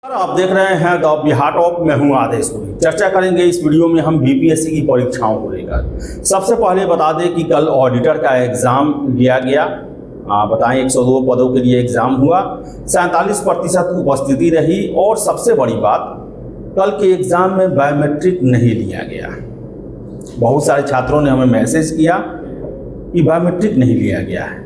आप देख रहे हैं द बिहार टॉप। मैं हूं आदेश पुरी। चर्चा करेंगे इस वीडियो में हम बीपीएससी की परीक्षाओं को लेकर। सबसे पहले बता दें कि कल ऑडिटर का एग्जाम लिया गया। बताएं 102 पदों के लिए एग्जाम हुआ, 47% उपस्थिति रही। और सबसे बड़ी बात, कल के एग्जाम में बायोमेट्रिक नहीं लिया गया। बहुत सारे छात्रों ने हमें मैसेज किया कि बायोमेट्रिक नहीं लिया गया है।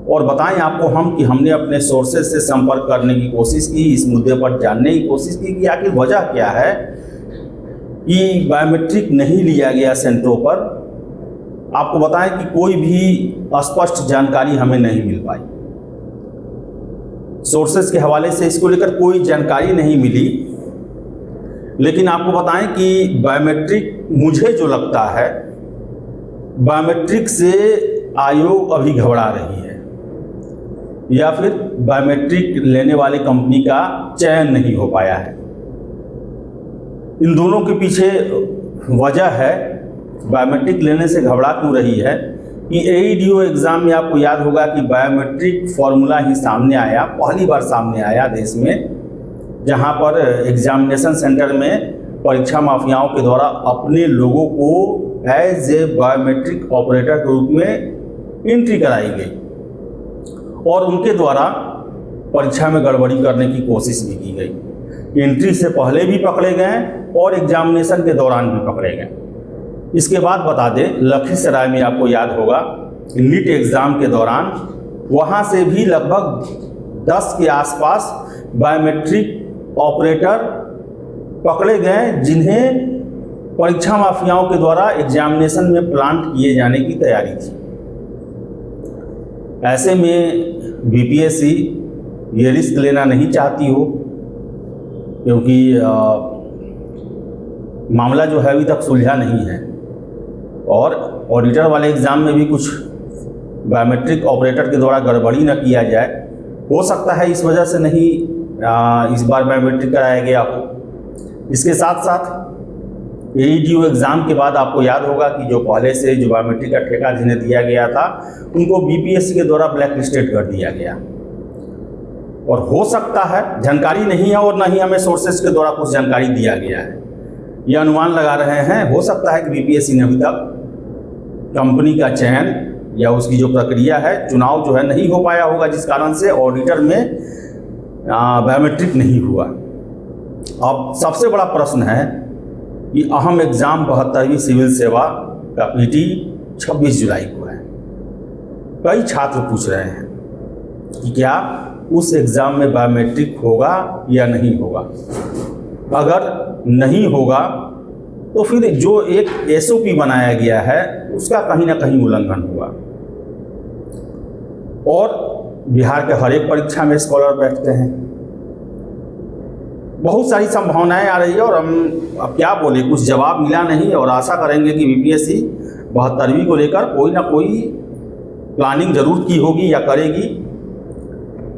और बताएं आपको हम कि हमने अपने सोर्सेज से संपर्क करने की कोशिश की, इस मुद्दे पर जानने की कोशिश की कि आखिर वजह क्या है कि बायोमेट्रिक नहीं लिया गया सेंटरों पर। आपको बताएं कि कोई भी स्पष्ट जानकारी हमें नहीं मिल पाई। सोर्सेज के हवाले से इसको लेकर कोई जानकारी नहीं मिली। लेकिन आपको बताएं कि बायोमेट्रिक, मुझे जो लगता है, बायोमेट्रिक से आयोग अभी घबरा रही है, या फिर बायोमेट्रिक लेने वाले कंपनी का चयन नहीं हो पाया है। इन दोनों के पीछे वजह है, बायोमेट्रिक लेने से घबरा क्यों रही है कि एईडीओ एग्ज़ाम में आपको याद होगा कि बायोमेट्रिक फॉर्मूला ही सामने आया, पहली बार सामने आया देश में, जहां पर एग्जामिनेशन सेंटर में परीक्षा माफियाओं के द्वारा अपने लोगों को एज ए बायोमेट्रिक ऑपरेटर के रूप में एंट्री कराई गई और उनके द्वारा परीक्षा में गड़बड़ी करने की कोशिश भी की गई। एंट्री से पहले भी पकड़े गए और एग्जामिनेशन के दौरान भी पकड़े गए। इसके बाद बता दें, लखीसराय में आपको याद होगा नीट एग्ज़ाम के दौरान वहाँ से भी लगभग 10 के आसपास बायोमेट्रिक ऑपरेटर पकड़े गए, जिन्हें परीक्षा माफियाओं के द्वारा एग्जामिनेशन में प्लांट किए जाने की तैयारी थी। ऐसे में बीपीएससी ये रिस्क लेना नहीं चाहती हो, क्योंकि मामला जो है अभी तक सुलझा नहीं है और ऑडिटर वाले एग्ज़ाम में भी कुछ बायोमेट्रिक ऑपरेटर के द्वारा गड़बड़ी न किया जाए। हो सकता है इस वजह से नहीं इस बार बायोमेट्रिक कराया गया हो। इसके साथ साथ एईडीओ एग्ज़ाम के बाद आपको याद होगा कि जो पहले से जो बायोमेट्रिक का ठेका जिन्हें दिया गया था, उनको बीपीएससी के द्वारा ब्लैक लिस्टेड कर दिया गया। और हो सकता है, जानकारी नहीं है और न ही हमें सोर्सेज के द्वारा कुछ जानकारी दिया गया है, ये अनुमान लगा रहे हैं, हो सकता है कि बीपीएससी ने अभी तक कंपनी का चयन या उसकी जो प्रक्रिया है, चुनाव जो है नहीं हो पाया होगा, जिस कारण से ऑडिटर में बायोमेट्रिक नहीं हुआ। अब सबसे बड़ा प्रश्न है कि अहम एग्ज़ाम 72वीं सिविल सेवा का पीटी 26 जुलाई को है। कई छात्र पूछ रहे हैं कि क्या उस एग्ज़ाम में बायोमेट्रिक होगा या नहीं होगा। अगर नहीं होगा तो फिर जो एक एसओपी बनाया गया है उसका कहीं ना कहीं उल्लंघन हुआ। और बिहार के हर एक परीक्षा में स्कॉलर बैठते हैं, बहुत सारी संभावनाएं आ रही है और हम अब क्या बोले, कुछ जवाब मिला नहीं। और आशा करेंगे कि बीपीएससी 72वीं को लेकर कोई ना कोई प्लानिंग जरूर की होगी या करेगी।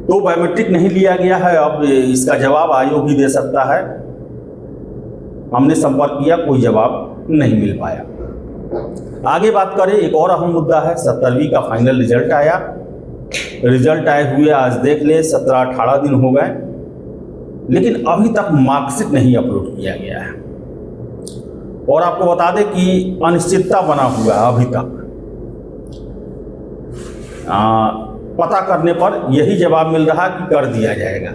तो बायोमेट्रिक नहीं लिया गया है, अब इसका जवाब आयोग ही दे सकता है। हमने संपर्क किया, कोई जवाब नहीं मिल पाया। आगे बात करें, एक और अहम मुद्दा है, 70वीं का फाइनल रिजल्ट आया। रिजल्ट आए हुए आज देख ले 17-18 दिन हो गए, लेकिन अभी तक मार्कशीट नहीं अपलोड किया गया है। और आपको बता दें कि अनिश्चितता बना हुआ है अभी तक। पता करने पर यही जवाब मिल रहा कि कर दिया जाएगा,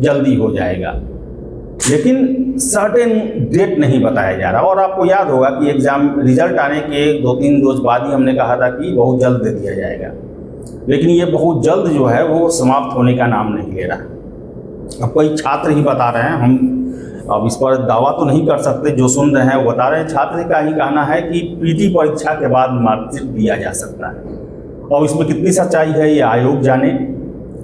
जल्दी हो जाएगा, लेकिन सर्टेन डेट नहीं बताया जा रहा। और आपको याद होगा कि एग्ज़ाम रिजल्ट आने के 2-3 रोज बाद ही हमने कहा था कि बहुत जल्द दे दिया जाएगा, लेकिन ये बहुत जल्द जो है वो समाप्त होने का नाम नहीं ले रहा। अब कई छात्र ही बता रहे हैं, हम अब इस पर दावा तो नहीं कर सकते, जो सुन रहे हैं वो बता रहे हैं, छात्र का ही कहना है कि पीटी परीक्षा के बाद मार्कशीट दिया जा सकता है। और इसमें कितनी सच्चाई है ये आयोग जाने,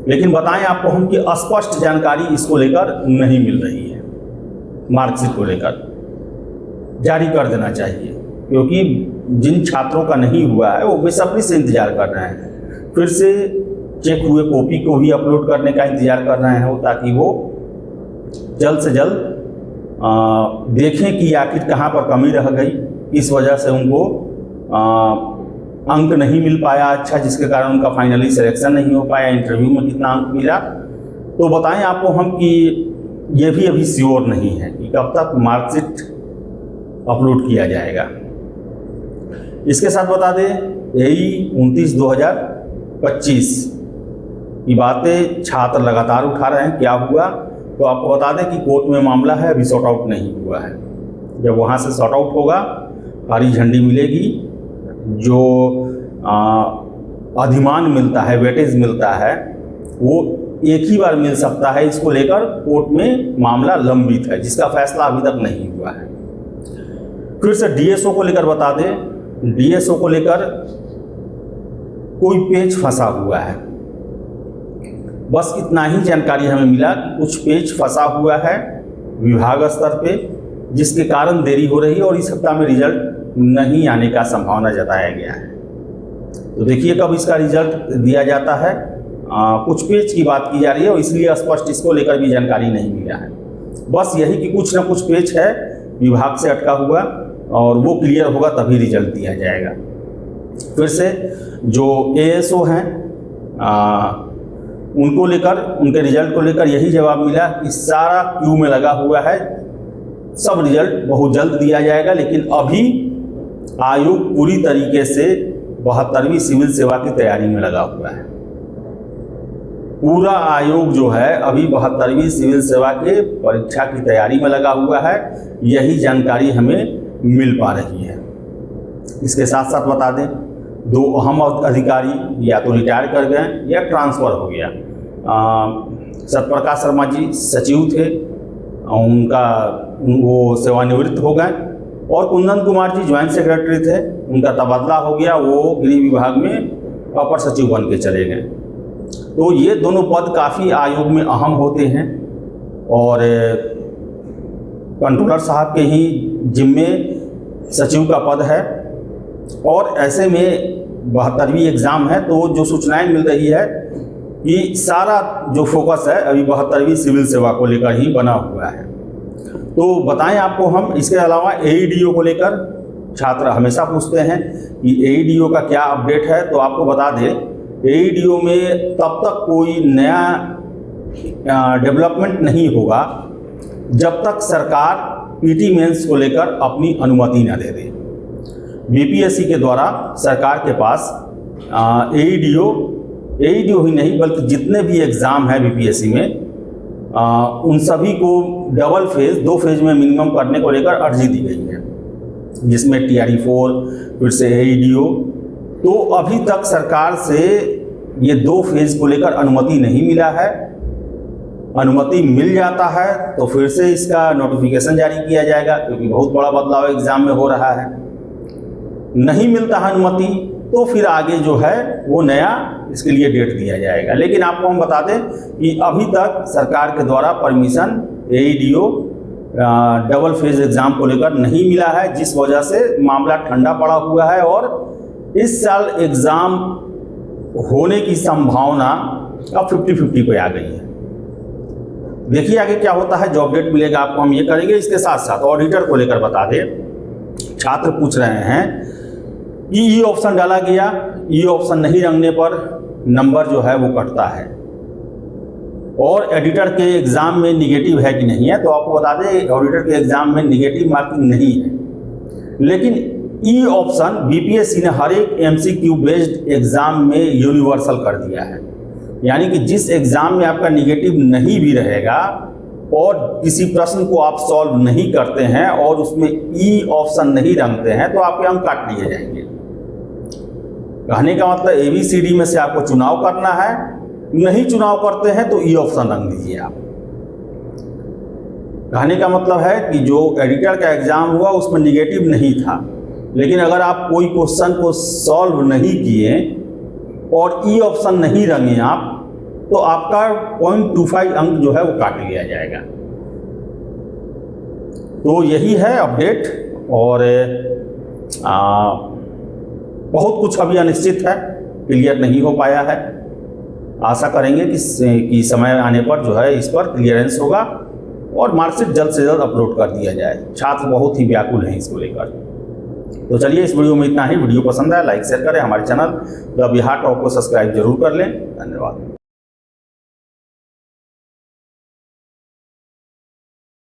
लेकिन बताएं आपको हम कि स्पष्ट जानकारी इसको लेकर नहीं मिल रही है। मार्कशीट को लेकर जारी कर देना चाहिए, क्योंकि जिन छात्रों का नहीं हुआ है वो बेसब्री से इंतजार कर रहे हैं, फिर से चेक हुए कॉपी को भी अपलोड करने का इंतजार कर रहे हैं, ताकि वो जल्द से जल्द देखें कि आखिर कहाँ पर कमी रह गई, इस वजह से उनको अंक नहीं मिल पाया अच्छा, जिसके कारण उनका फाइनली सिलेक्शन नहीं हो पाया, इंटरव्यू में कितना अंक मिला। तो बताएं आपको हम कि ये भी अभी श्योर नहीं है कि कब तक मार्कशीट अपलोड किया जाएगा। इसके साथ बता दें यही 29/2025 की बातें छात्र लगातार उठा रहे हैं, क्या हुआ, तो आपको बता दें कि कोर्ट में मामला है, अभी सॉर्ट आउट नहीं हुआ है। जब वहाँ से सॉर्ट आउट होगा, हरी झंडी मिलेगी, जो अधिमान मिलता है, वेटेज मिलता है, वो एक ही बार मिल सकता है। इसको लेकर कोर्ट में मामला लंबित है, जिसका फैसला अभी तक नहीं हुआ है। फिर से डीएसओ को लेकर बता दें, डीएसओ को लेकर कोई पेच फंसा हुआ है। बस इतना ही जानकारी हमें मिला कि कुछ पेच फंसा हुआ है विभाग स्तर पे, जिसके कारण देरी हो रही है और इस सप्ताह में रिजल्ट नहीं आने का संभावना जताया गया है। तो देखिए कब इसका रिजल्ट दिया जाता है। कुछ पेच की बात की जा रही है और इसलिए स्पष्ट इसको लेकर भी जानकारी नहीं मिला है। बस यही कि कुछ ना कुछ पेच है विभाग से अटका हुआ और वो क्लियर होगा तभी रिजल्ट दिया जाएगा। फिर से जो एएसओ हैं उनको लेकर, उनके रिजल्ट को लेकर यही जवाब मिला कि सारा क्यू में लगा हुआ है, सब रिजल्ट बहुत जल्द दिया जाएगा। लेकिन अभी आयोग पूरी तरीके से 72वीं सिविल सेवा की तैयारी में लगा हुआ है। पूरा आयोग जो है अभी 72वीं सिविल सेवा के परीक्षा की तैयारी में लगा हुआ है, यही जानकारी हमें मिल पा रही है। इसके साथ साथ बता दें 2 अहम अधिकारी या तो रिटायर कर गए या ट्रांसफ़र हो गया। सत्यप्रकाश शर्मा जी सचिव थे, वो सेवानिवृत्त हो गए, और कुंदन कुमार जी ज्वाइंट सेक्रेटरी थे, उनका तबादला हो गया, वो गृह विभाग में अपर सचिव बन के चले गए। तो ये दोनों पद काफ़ी आयोग में अहम होते हैं और कंट्रोलर साहब के ही जिम्मे सचिव का पद है। और ऐसे में 72वीं एग्ज़ाम है, तो जो सूचनाएं मिल रही है कि सारा जो फोकस है अभी 72वीं सिविल सेवा को लेकर ही बना हुआ है। तो बताएं आपको हम, इसके अलावा एईडीओ को लेकर छात्र हमेशा पूछते हैं कि एईडीओ का क्या अपडेट है। तो आपको बता दें एईडीओ में तब तक कोई नया डेवलपमेंट नहीं होगा जब तक सरकार पीटी मेंस को लेकर अपनी अनुमति न दे दे। बीपीएससी के द्वारा सरकार के पास एईडीओ ही नहीं बल्कि जितने भी एग्ज़ाम हैं बीपीएससी में उन सभी को डबल फेज 2 फेज में मिनिमम करने को लेकर अर्जी दी गई है, जिसमें TRE4 फिर से एईडीओ। तो अभी तक सरकार से ये 2 फेज को लेकर अनुमति नहीं मिला है। अनुमति मिल जाता है तो फिर से इसका नोटिफिकेशन जारी किया जाएगा, क्योंकि बहुत बड़ा बदलाव एग्ज़ाम में हो रहा है। नहीं मिलता है अनुमति तो फिर आगे जो है वो नया इसके लिए डेट दिया जाएगा। लेकिन आपको हम बता दें कि अभी तक सरकार के द्वारा परमिशन एईडीओ डबल फेज एग्ज़ाम को लेकर नहीं मिला है, जिस वजह से मामला ठंडा पड़ा हुआ है और इस साल एग्ज़ाम होने की संभावना अब 50-50 पे आ गई है। देखिए आगे क्या होता है, जो अपडेट मिलेगा आपको हम ये करेंगे। इसके साथ साथ ऑडिटर को लेकर बता दें, छात्र पूछ रहे हैं कि ई ऑप्शन डाला गया, ई ऑप्शन नहीं रंगने पर नंबर जो है वो कटता है, और एडिटर के एग्ज़ाम में निगेटिव है कि नहीं है। तो आपको बता दें ऑडिटर के एग्ज़ाम में निगेटिव मार्किंग नहीं है, लेकिन ई ऑप्शन बीपीएससी ने हर एक MCQ बेस्ड एग्ज़ाम में यूनिवर्सल कर दिया है। यानी कि जिस एग्ज़ाम में आपका निगेटिव नहीं भी रहेगा और किसी प्रश्न को आप सॉल्व नहीं करते हैं और उसमें ई ऑप्शन नहीं रंगते हैं तो आपके अंक काट लिए जाएंगे। कहने का मतलब ABCD में से आपको चुनाव करना है, नहीं चुनाव करते हैं तो ई ऑप्शन रंग दीजिए आप। कहने का मतलब है कि जो एडिटर का एग्ज़ाम हुआ उसमें निगेटिव नहीं था, लेकिन अगर आप कोई क्वेश्चन को सॉल्व नहीं किए और ई ऑप्शन नहीं रंगे आप, तो आपका 0.25 अंक जो है वो काट लिया जाएगा। तो यही है अपडेट, और बहुत कुछ अभी अनिश्चित है, क्लियर नहीं हो पाया है। आशा करेंगे कि समय आने पर जो है इस पर क्लियरेंस होगा और मार्कशीट जल्द से जल्द अपलोड कर दिया जाए। छात्र बहुत ही व्याकुल हैं इसको लेकर। तो चलिए इस वीडियो में इतना ही। वीडियो पसंद आया लाइक शेयर करें, हमारे चैनल द बिहार टॉप को सब्सक्राइब जरूर कर लें। धन्यवाद।